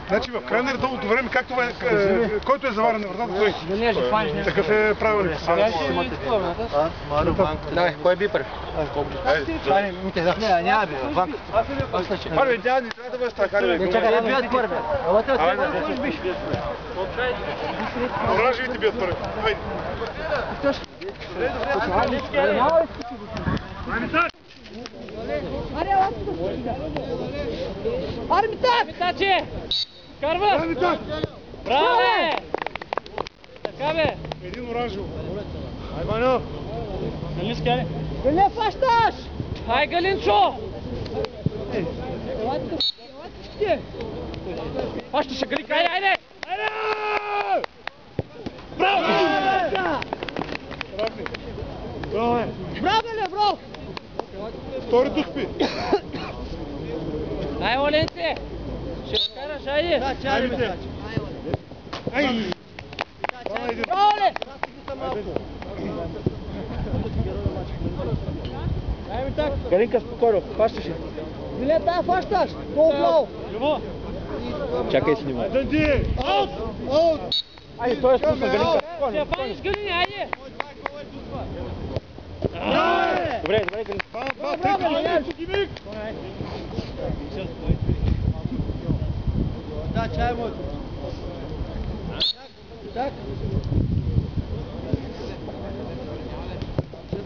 Значи в край на редовното време, както който е заварен на вратата, той такъв е правилник. Дай, кой е бипър? Не, няма бива, Ванка. Първи, тя не трябва да бъде стакари. Не, чакай, да бият първи. Оранжевите бият първи. Хайде. Армитаче! Карва! Браво, бе! Така, бе! Един оранжево. Ай, Ваню! Нали скали? Галин, фащаш! Ай, Галинчо! Фащаш, Галинка, айде, айде! Айде! Браво! Браво, бе! Браво, Галин, браво! Втори дух пи. Ай, Оленце! Ще караш, айде! Да, чари ме. Ай! Браво, Оле! Айде так! Галинка, спокойно, фащаш ли? Билет, да, фащаш! Гол! Любо! Чакай, снимай. Данди! Аут! Аут! Айде, той е спусна, Галинка. Ще фаниш, Галини, айде! Добре, добре, Галинка. Да, чай мой. Так.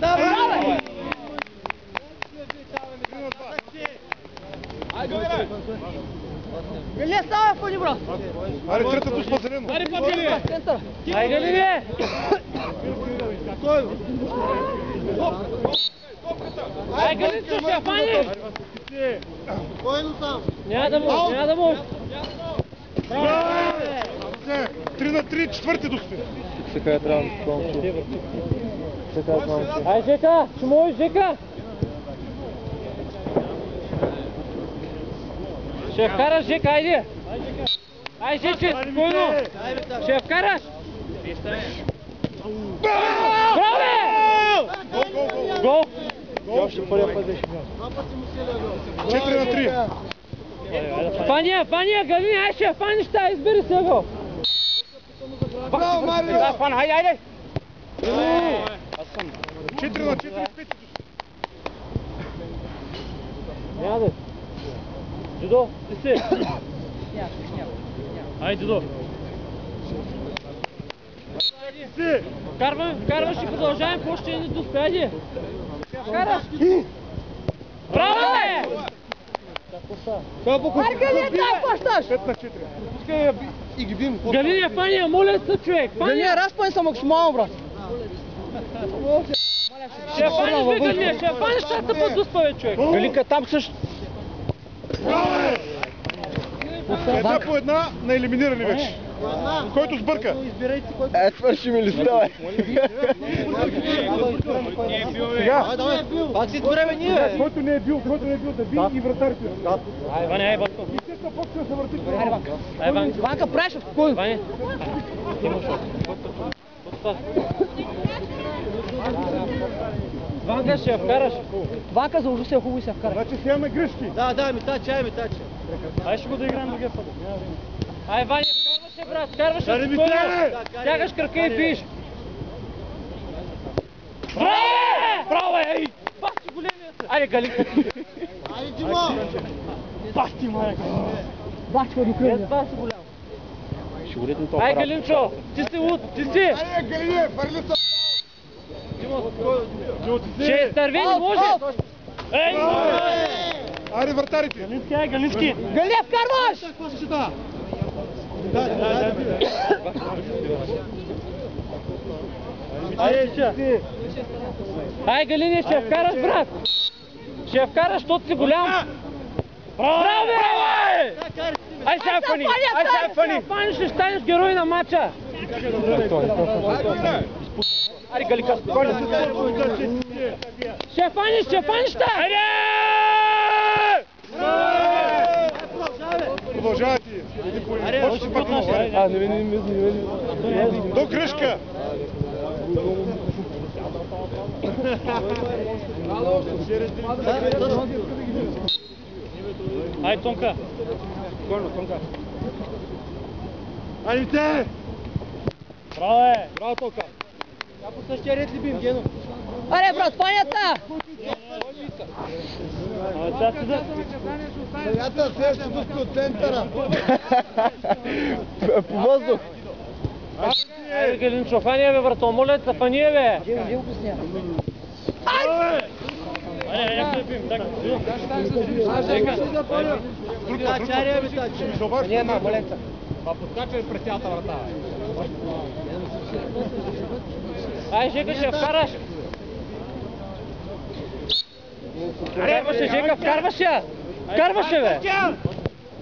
Давай! Галин, ставай в него, брат! Аре, трета душ по-зелено. Аре, по-зелено! Ай, Галине! Ай, Галинчо, ще фаниш! Спокойно там. Няма да може, няма да може! 3 на 3, четвърти дух сте. Сега трябва да спомня. Ай, Жека! Ще можеш, Жека! Ще вкараш, Жека, айде! Ай, Жече, спокойно! Ще вкараш! Браво, бе! Гол! Гол ще първия път беше гол. 4 на 3. Фания, Галини, ай, ще фаниш тази, избери се гол! Браво, Марио! Да, фан, хайде, хайде! 4 на 4, 5 душ. Няма да. Дудо, ти си. Айде, Дудо. Карваш и продължаваме по още един дух, айде. Караш. Браво, бе! Ай, Галин, дай пащаш! 5 на 4. И ги бим. Галин, фания, моля се, човек. Галин, разпъни са максимално, брат. Ще фаниш, бе, Галин, ще фаниш тази тъпа дуспа, бе, човек. Галинка, там също. Една по една на елиминирани вече. Който сбърка. Свърши ми листа, бе. Сега. Пак си време ние. Който не е бил, да би и вратарите. Ай, Ваня, ай, Банко. И сега почва да се върти. Ай, Банко. Ванка, правиш спокойно. Ваня. Ванка, ще я вкараш. Ванка, за ужаси е хубаво и се вкара. Значи сега имаме грешки. Да, митаче, ай, митаче. Ай, ще го да играем другия път. Ай, Ваня, вкарваше, брат, вкарваше. Кари ми спокойно. те! Тягаш крака и биш. Браво! Браво, ей! Бах ти големия се! Айде, Галинка! Айде, Димо! Бах ти, майка! Бах ти го кръвния. Бах ти голям! Ай, Галинчо! Ти си луд! Ти си! Айде, Галине, фърли са! Ще е стървени, може! Ей! Айде, вратарите! Галински, ай, Галински! Галин, вкарваш! Какво се да? Ай, Галине, ще я вкараш, брат! Ще я вкараш, защото си голям! Браво, бе! Ай, сега фани! Ай, сега фани! Фани, ще станеш герой на матча! Айде, Галинка, спокойно! Ще фаниш, та! Айде! Продължавате! Почти пак много. До кръжка! Ай, Тонка. Спокойно, Тонка. Айде! Браво е! Браво, Тонка! Я по същия ред ли бим, Гено? Аре, брат, панята! Сега следващото от центъра. По въздух. Айде, Галинчо, фания бе, брато, моля те, фания бе! Живо го сня. Айде, я клепим, така. Няма, молета. Ай, Жека, ще вкараш! Вкарваше, Жека, вкарваше! Вкарваше, бе!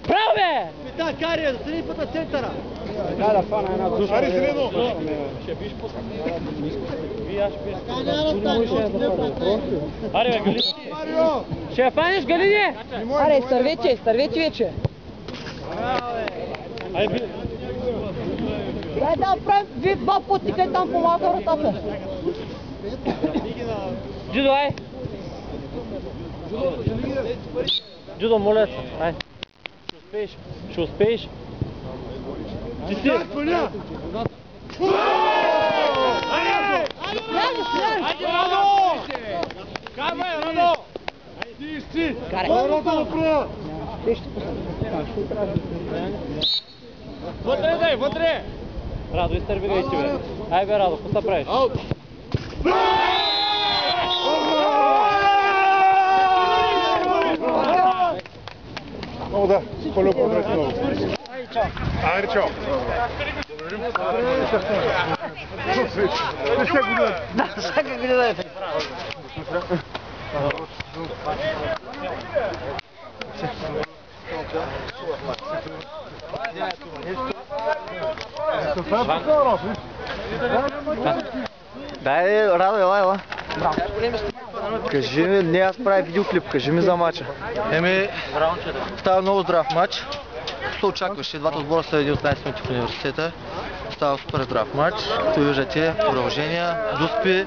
Браво, бе! Пита, кария, застрани път на центъра. Ари, средно! Аре, бе, Галини! Ще я фаниш, Галини? Аре, стървече вече. Ай, би... Дай да правим, вие два пъти къде там помага вратата. Джудо, ай! Джудо, моля се, ай! Ще успееш! Ти си! Айде, Радо! Карвай, Радо! Ти! Радо напред! Вътре, дай, вътре! Радо, изтърби гай ти, бе! Ай, бе, Радо, какво се правиш? Много да, по-любо, благодаря много. Айде, чао! Всяка година е така. Дай, Радо, ела. Кажи ми, не аз правя видеоклип, кажи ми за мача. Става много здрав матч. Се очакваше, двата отбора са един от най-силните в университета. Става супер здрав матч. Като виждате, продължения, дуспи,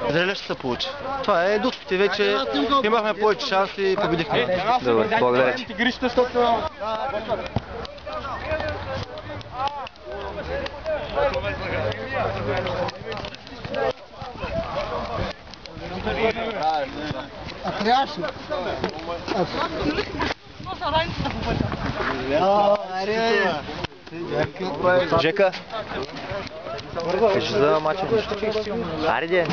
зрелищ ще се получи. Това е дуспите, вече имахме повече шанси и победихме. Добре, благодаря ти. Жека, кажи за мача нещо. Ариде,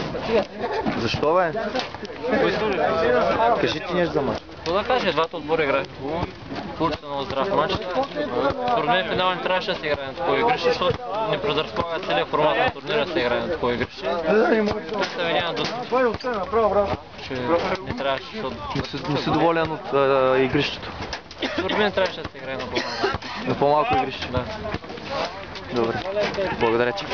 защо бе? Кажи ти нещо за мача. Какво да кажа, двата отбора играят хубаво. Получи се много здрав матч. Според мен финал не трябваше да се играе на такова игрище, защото не предразполага целият формат на турнира да се играе на такова игрище. Тук се видя до че не трябваше, защото... Не си доволен от игрището? Според мен трябваше да се играе на по-малко. На по-малко игрище? Да. Добре, благодаря ти.